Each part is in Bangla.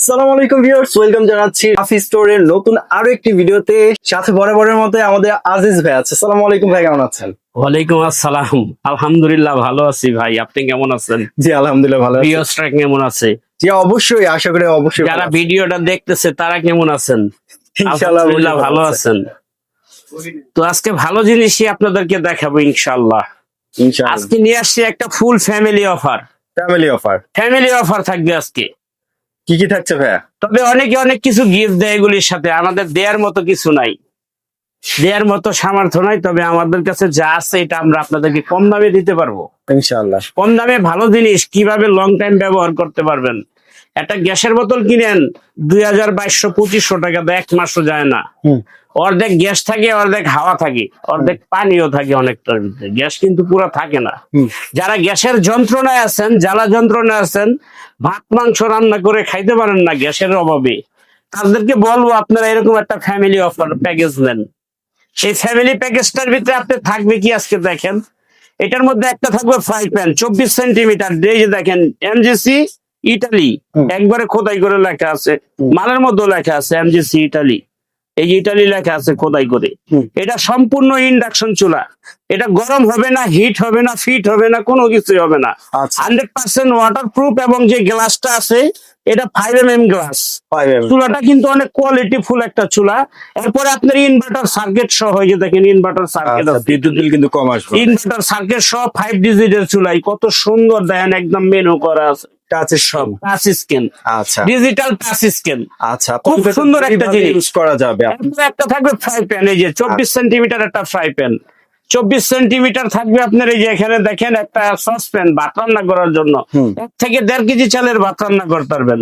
আসসালামু আলাইকুম ভিউয়ার্স, ওয়েলকাম জানাচ্ছি রাফি স্টোরের নতুন আরো একটি ভিডিওতে। সাথে বরাবরের মতো আমাদের আজিজ ভাই আছে। আসসালামু আলাইকুম ভাই, কেমন আছেন? ওয়ালাইকুম আসসালাম। আলহামদুলিল্লাহ ভালো আছি ভাই, আপনি কেমন আছেন? জি আলহামদুলিল্লাহ ভালো আছি। ভিউয়ার্সরা কেমন আছে? জি অবশ্যই, আশা করি অবশ্যই যারা ভালো আছেন। ভিডিওটা দেখতেছে তারা কেমন আছেন? ইনশাআল্লাহ আলহামদুলিল্লাহ ভালো আছেন। তো আজকে ভালো জিনিসই আপনাদেরকে দেখাবো ইনশাআল্লাহ। ইনশাআল্লাহ আজকে নিয়ে আসছি একটা full family offer. Family offer family offer থাকবে আজকে। কি কি থাকছে ভাইয়া? তবে অনেকে অনেক কিছু গিফট দেয়, এগুলির সাথে আমাদের দেওয়ার মতো কিছু নাই, দেওয়ার মতো সামর্থ্য নাই। তবে আমাদের কাছে যা আছে এটা আমরা আপনাদেরকে কম দামে দিতে পারবো। ইনশাআল্লাহ কম দামে ভালো জিনিস কিভাবে লং টাইম ব্যবহার করতে পারবেন। একটা গ্যাসের বোতল কিনেন 2200-2500 টাকা, এক মাসও যায় না। অর্ধেক গ্যাস থাকে, অর্ধেক হাওয়া থাকে, অর্ধেক পানিও থাকে অনেকটার ভিতরে, গ্যাস কিন্তু পুরো থাকে না। যারা গ্যাসের যন্ত্রণায় আছেন, জ্বালা যন্ত্রণায় আছেন, ভাত মাংস রান্না করে খাইতে পারেন না গ্যাসের অভাবে, তাদেরকে বলবো আপনারা এরকম একটা ফ্যামিলি অফার প্যাকেজ নেন। সেই ফ্যামিলি প্যাকেজটার ভিতরে আপনি থাকবে কি আজকে দেখেন। এটার মধ্যে একটা থাকবে ফ্রাই প্যান 24 সেন্টিমিটার, এই যে দেখেন এমজিসি ইটালি, একবারে খোদাই করে লেখা আছে, মালের মধ্যে লেখা আছে এমজিসি ইটালি, এই যে ইটালি লেখা আছে খোদাই করে। এটা সম্পূর্ণ ইন্ডাকশন চুলা, এটা গরম হবে না, হিট হবে না, ফিট হবে না, কোনো কিছুই হবে না। 100% ওয়াটার প্রুফ, এবং যে গ্লাসটা আছে এটা 5mm গ্লাস। চুলাটা কিন্তু অনেক কোয়ালিটি ফুল একটা চুলা। এরপরে আপনার ইনভার্টার সার্কিট সহ, এই যে দেখেন ইনভার্টার সার্কিট, বিদ্যুৎ বিল কিন্তু কম আসবে। ইনভার্টার সার্কিট সহ 5 ডিজিটের চুলাই, কত সুন্দর দেখেন, একদম মেনু করা আছে, টাচের সব টাচ স্ক্রিন, আচ্ছা ডিজিটাল টাচ স্ক্রিন। আচ্ছা, খুব সুন্দর একটা জিনিস ইউজ করা যাবে। এরপরে একটা থাকবে ফ্রাই প্যান, এই যে 24 সেন্টিমিটার একটা ফ্রাই প্যান, 24 সেন্টিমিটার থাকবে আপনার। এই যে এখানে দেখেন একটা সসপ্যান, ভাত রান্না করার জন্য 1 থেকে 1.5 কেজি চালের ভাত রান্না করতে পারবেন।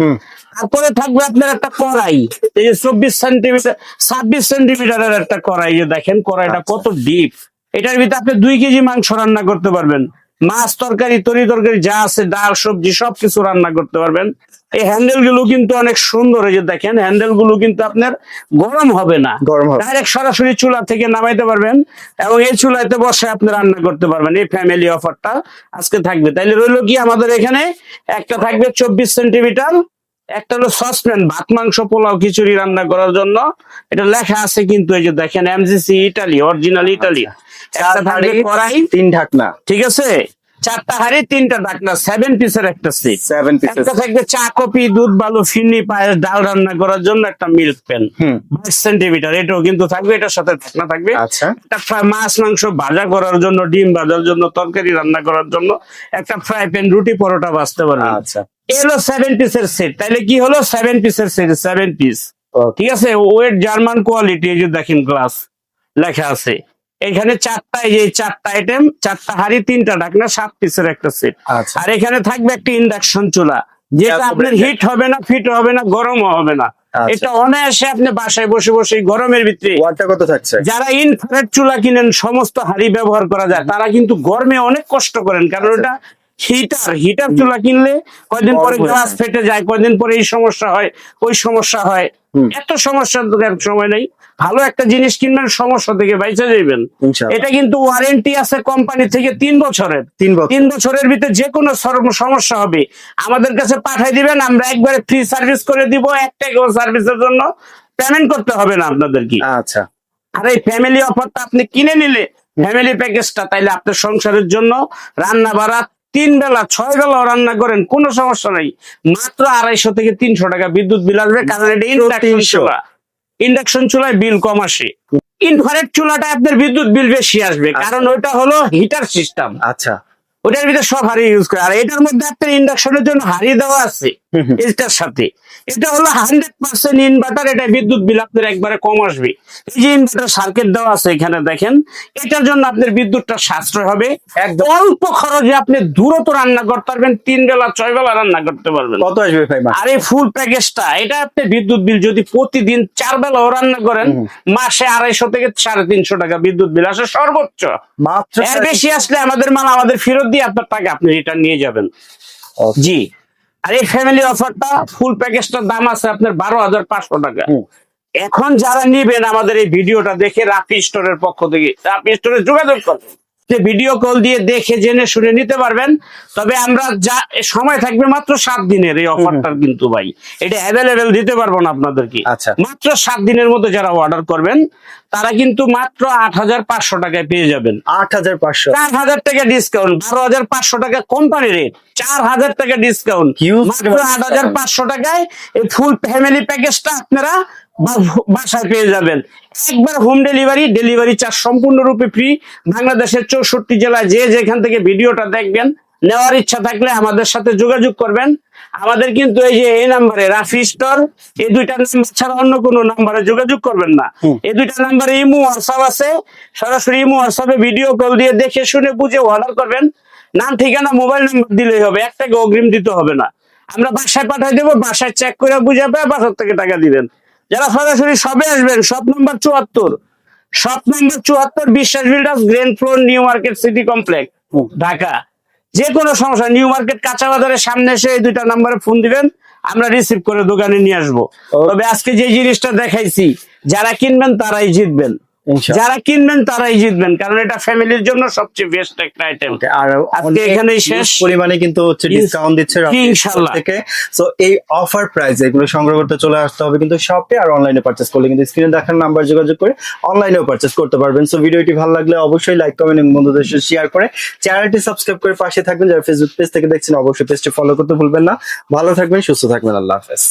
তারপরে থাকবে আপনার একটা কড়াই, এই যে 24 সেন্টিমিটার 26 সেন্টিমিটারের একটা কড়াই, যে দেখেন কড়াইটা কত ডিপ। এটার ভিতরে আপনি 2 কেজি মাংস রান্না করতে পারবেন, মাছ তরকারি তরকারি যা আছে, ডাল সবজি সবকিছু রান্না করতে পারবেন। এই হ্যান্ডেল গুলো কিন্তু অনেক সুন্দর, এই যে দেখেন হ্যান্ডেল গুলো কিন্তু আপনার গরম হবে না, ডাইরেক্ট সরাসরি চুলা থেকে নামাইতে পারবেন, এবং এই চুলাতে বসে আপনি রান্না করতে পারবেন। এই ফ্যামিলি অফারটা আজকে থাকবে। তাইলে রইলো কি, আমাদের এখানে একটা থাকবে 24 সেন্টিমিটার, একটা হলো সসপ্যান ভাত মাংস পোলাও খিচুড়ি রান্না করার জন্য, এটা লেখা আছে কিন্তু, এই যে দেখেন এমজিসি ইটালি, অরিজিনাল ইটালি। একটা থাকবে কড়াই, 3 ঢাকনা, ঠিক আছে, 4টা হাঁড়ি 3টা ঢাকনা, 7 পিসের একটা সেট। 7 পিস। একটা থাকবে চা কফি দুধ বালু ফিরনি পায়েস ডাল রান্না করার জন্য একটা মিল্ক প্যান 22 সেন্টিমিটার, এটাও কিন্তু থাকবে, এটার সাথে ঢাকনা থাকবে। আচ্ছা, একটা মাছ মাংস ভাজা করার জন্য, ডিম ভাজার জন্য, তরকারি রান্না করার জন্য একটা ফ্রাই প্যান, রুটি পরোটা ভাজতে পারবে। আচ্ছা, এলো 7 পিসের সেট। তাইলে কি হলো, 7 পিসের সেট, 7 পিস, ঠিক আছে। ওয়েট জার্মান কোয়ালিটি, এই যে দেখেন গ্লাস লেখা আছে এখানে 4টা, এই যে 4টা আইটেম, 4টা হাঁড়ি 3টা ঢাকনা, 7 পিসের একটা সেট। আর এখানে থাকবে একটা ইন্ডাকশন চুলা, যেটা আপনার হিট হবে না, ফিট হবে না, গরমও হবে না। এটা অনায়াসে আপনি বাসায় বসে বসে গরমের ভিতরে। ওয়াটটা কত থাকছে? যারা ইনফ্রারেড চুলা কিনেন, সমস্ত হাঁড়ি ব্যবহার করা যায়, তারা কিন্তু গরমে অনেক কষ্ট করেন, কারণ ওটা হিটার চুলা কিনলে কয়দিন পরে গ্লাস ফেটে যায়, কয়দিন পরে এই সমস্যা হয়, ওই সমস্যা হয়। এত সমস্যার সময় নেই, ভালো একটা জিনিস কিনবেন, সমস্যা থেকে বাইচে যাবেন। এটা কিন্তু ওয়ারেন্টি আছে কোম্পানি থেকে 3 বছরের। 3 বছরের ভিতরে যে কোনো সমস্যা হবে আমাদের কাছে পাঠিয়ে দিবেন, আমরা একবারে ফ্রি সার্ভিস করে দিব, একটা সার্ভিসের জন্য পেমেন্ট করতে হবে না আপনাদেরকে। আচ্ছা, আর এই ফ্যামিলি অফারটা আপনি কিনে নিলে, ফ্যামিলি প্যাকেজটা, তাইলে আপনার সংসারের জন্য রান্না বাড়া 3 বেলা 6 বেলাও রান্না করেন, কোনো সমস্যা নাই, মাত্র 250 থেকে 300 টাকা বিদ্যুৎ বিল আসবে, কারণ এটা ইন্ডাকশন চুলা। ইন্ডাকশন চুলায় বিল কম আসে, ইনফ্রারেড চুলাটা আপনার বিদ্যুৎ বিল বেশি আসবে, কারণ ওইটা হলো হিটার সিস্টেম। আচ্ছা, ওটার ভিতরে সব হাড়ি ইউজ করে। আর এটার মধ্যে আপনার ইন্ডাকশনের জন্য হাড়ি দেওয়া আছে এটার সাথে। এটা হলো 100% ইনভার্টার, এটা বিদ্যুৎ বিল আপনার একবারে কম আসবে। এই যে ইনভার্টার সার্কিট দেওয়া আছে এখানে দেখেন, এটার জন্য আপনার বিদ্যুৎটা সাশ্রয় হবে, অল্প খরচে আপনি দ্রুত রান্না করতে পারবেন, 3 বেলা 6 বেলা রান্না করতে পারবেন। কত আসবে ভাই? আর এই ফুল প্যাকেজটা, এটা আপনি বিদ্যুৎ বিল যদি প্রতিদিন 4 বেলাও রান্না করেন, মাসে 250 থেকে 350 টাকা বিদ্যুৎ বিল আসে সর্বোচ্চ। মাত্র এর বেশি আসলে আমাদের মাল আমাদের ফেরত দিয়ে আপনার টাকা আপনি রিটার্ন নিয়ে যাবেন। জি, আর এই ফ্যামিলি অফারটা ফুল প্যাকেজটার দাম আছে আপনার 12,500 টাকা। এখন যারা নিবেন আমাদের এই ভিডিওটা দেখে রাফি স্টোরের পক্ষ থেকে, রাফি স্টোরে যোগাযোগ করবেন, যে ভিডিও কল দিয়ে দেখে জেনে শুনে নিতে পারবেন। তবে আমরা যা সময় থাকবে মাত্র 7 দিনের এই অফারটা, কিন্তু ভাই এটা অ্যাভেলেবেল দিতে পারবো না আপনাদেরকে। আচ্ছা। মাত্র 7 দিনের মধ্যে যারা অর্ডার করবেন তারা কিন্তু মাত্র 8,500 টাকায় পেয়ে যাবেন। 8,500, 4,000 টাকা ডিসকাউন্ট, 12,500 টাকা কোম্পানি রেট, 4,000 টাকা ডিসকাউন্ট, Huge মাত্র 8,500 টাকায় এই ফুল ফ্যামিলি প্যাকেজটা আপনারা বাসায় পেয়ে যাবেন। একবার হোম ডেলিভারি চার্জ সম্পূর্ণরূপে ফ্রি। বাংলাদেশের 64 জেলায় যে যেখান থেকে ভিডিওটা দেখবেন, নেওয়ার ইচ্ছা থাকলে আমাদের সাথে যোগাযোগ করবেন। আমাদের কিন্তু এই যে এই নাম্বারে রাফি স্টোর, এই দুইটা নাম্বার ছাড়া অন্য কোনো নাম্বারে যোগাযোগ করবেন না। এই দুইটা নাম্বারে ইমো হোয়াটসঅ্যাপ আছে, সরাসরি ইমো হোয়াটসঅ্যাপে ভিডিও কল দিয়ে দেখে শুনে বুঝে অর্ডার করবেন। নাম ঠিকানা মোবাইল নাম্বার দিলেই হবে, 1 টাকা অগ্রিম দিতে হবে না। আমরা বাসায় পাঠিয়ে দেবো, বাসায় চেক করে বুঝে পায় বাসার থেকে টাকা দিবেন। যারা সরাসরি সবে আসবেন, শপ নাম্বার 74 বিশ্বাস builders, grand floor, new market city complex, Dhaka. যে কোনো সমস্যা নিউ মার্কেট কাঁচা বাজারের সামনে এসে এই দুইটা নাম্বারে ফোন দিবেন, আমরা রিসিভ করে দোকানে নিয়ে আসবো। তবে আজকে যে জিনিসটা দেখাইছি, যারা কিনবেন তারাই জিতবেন, কারণ এটা ফ্যামিলির জন্য সবচেয়ে বেস্ট একটা আইটেম। আর আজকে এখানেই শেষ পরিমাণে কিন্তু হচ্ছে ডিসকাউন্ট দিচ্ছে ইনশাআল্লাহ থেকে। সো এই অফার প্রাইসে এগুলো সংগ্রহ করতে চলে আসতে হবে কিন্তু শপে, আর অনলাইনে পারচেজ করলে কিন্তু স্ক্রিনে দেখার নাম্বার যোগাযোগ করে অনলাইনেও পারচেজ করতে পারবেন। সো ভিডিওটি ভালো লাগলে অবশ্যই লাইক, কমেন্ট এবং বন্ধুদের সাথে শেয়ার করে চ্যানেলটি সাবস্ক্রাইব করে পাশে থাকবেন। যারা ফেসবুক পেজ থেকে দেখছেন অবশ্যই পেজটি ফলো করতে ভুলবেন না। ভালো থাকবেন, সুস্থ থাকবেন, আল্লাহ হাফেজ।